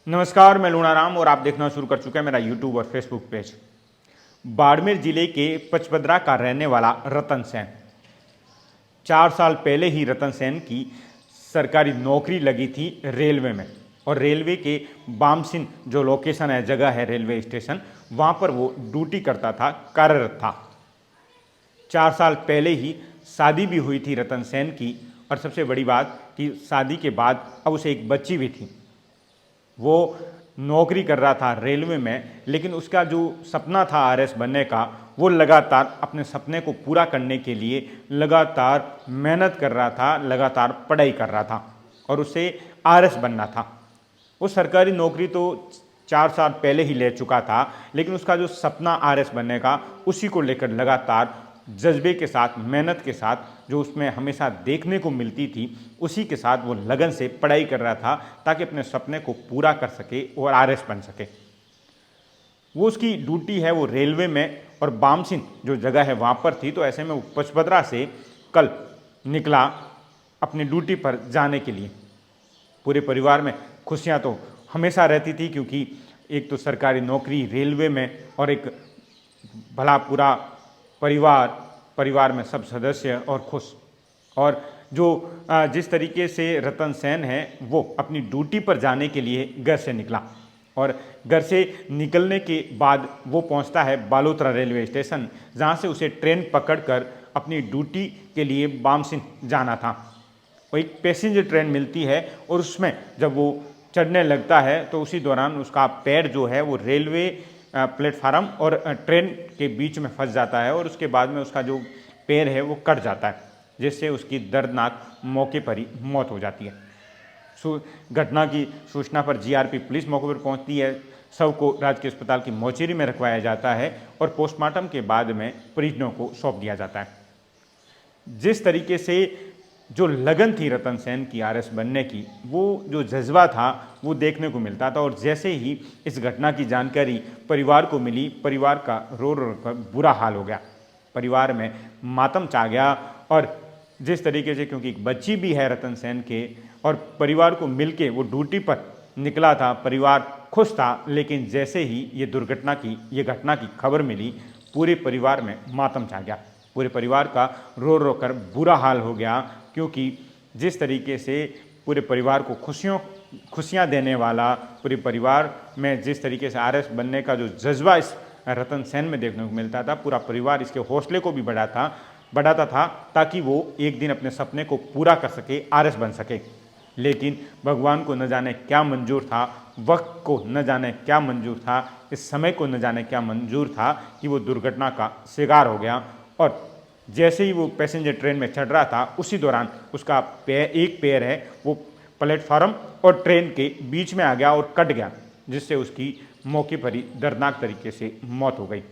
नमस्कार, मैं लूणाराम और आप देखना शुरू कर चुके हैं मेरा यूट्यूब और फेसबुक पेज। बाड़मेर जिले के पचपदरा का रहने वाला रतन सेन, 4 साल पहले ही रतन सेन की सरकारी नौकरी लगी थी रेलवे में। और रेलवे के बामसिन जो लोकेशन है, जगह है रेलवे स्टेशन, वहाँ पर वो ड्यूटी करता था, कार्यरत था। 4 साल पहले ही शादी भी हुई थी रतन सेन की। और सबसे बड़ी बात कि शादी के बाद अब उसे एक बच्ची भी थी। वो नौकरी कर रहा था रेलवे में, लेकिन उसका जो सपना था आरएस बनने का, वो लगातार अपने सपने को पूरा करने के लिए लगातार मेहनत कर रहा था, लगातार पढ़ाई कर रहा था और उसे आरएस बनना था। वो सरकारी नौकरी तो 4 साल पहले ही ले चुका था, लेकिन उसका जो सपना आरएस बनने का, उसी को लेकर लगातार जज्बे के साथ, मेहनत के साथ, जो उसमें हमेशा देखने को मिलती थी, उसी के साथ वो लगन से पढ़ाई कर रहा था ताकि अपने सपने को पूरा कर सके और आरएस बन सके। वो उसकी ड्यूटी है वो रेलवे में और बामसिन जो जगह है वहाँ पर थी। तो ऐसे में वो पचपदरा से कल निकला अपनी ड्यूटी पर जाने के लिए। पूरे परिवार में खुशियाँ तो हमेशा रहती थी, क्योंकि एक तो सरकारी नौकरी रेलवे में और एक भला पूरा परिवार में सब सदस्य और खुश। और जो जिस तरीके से रतन सेन है वो अपनी ड्यूटी पर जाने के लिए घर से निकला और घर से निकलने के बाद वो पहुंचता है बालोतरा रेलवे स्टेशन, जहां से उसे ट्रेन पकड़कर अपनी ड्यूटी के लिए बामसिन जाना था। वो एक पैसेंजर ट्रेन मिलती है और उसमें जब वो चढ़ने लगता है तो उसी दौरान उसका पैर जो है वो रेलवे प्लेटफार्म और ट्रेन के बीच में फंस जाता है और उसके बाद में उसका जो पैर है वो कट जाता है, जिससे उसकी दर्दनाक मौके पर ही मौत हो जाती है। घटना की सूचना पर जीआरपी पुलिस मौके पर पहुंचती है। शव को राजकीय अस्पताल की मोर्चरी में रखवाया जाता है और पोस्टमार्टम के बाद में परिजनों को सौंप दिया जाता है। जिस तरीके से जो लगन थी रतन सेन की आरएस बनने की, वो जो जज्बा था वो देखने को मिलता था। और जैसे ही इस घटना की जानकारी परिवार को मिली, परिवार का रो रो कर बुरा हाल हो गया। परिवार में मातम छा गया। और जिस तरीके से, क्योंकि एक बच्ची भी है रतन सेन के, और परिवार को मिलके वो ड्यूटी पर निकला था, परिवार खुश था, लेकिन जैसे ही ये घटना की खबर मिली, पूरे परिवार में मातम छा गया। पूरे परिवार का रो रो कर बुरा हाल हो गया, क्योंकि जिस तरीके से पूरे परिवार को खुशियाँ देने वाला, पूरे परिवार में जिस तरीके से आरएस बनने का जो जज्बा इस रतन सेन में देखने को मिलता था, पूरा परिवार इसके हौसले को भी बढ़ाता था ताकि वो एक दिन अपने सपने को पूरा कर सके, आरएस बन सके। लेकिन भगवान को न जाने क्या मंजूर था, वक्त को न जाने क्या मंजूर था, इस समय को न जाने क्या मंजूर था कि वो दुर्घटना का शिकार हो गया। और जैसे ही वो पैसेंजर ट्रेन में चढ़ रहा था, उसी दौरान उसका एक पैर है वो प्लेटफार्म और ट्रेन के बीच में आ गया और कट गया, जिससे उसकी मौके पर ही दर्दनाक तरीके से मौत हो गई।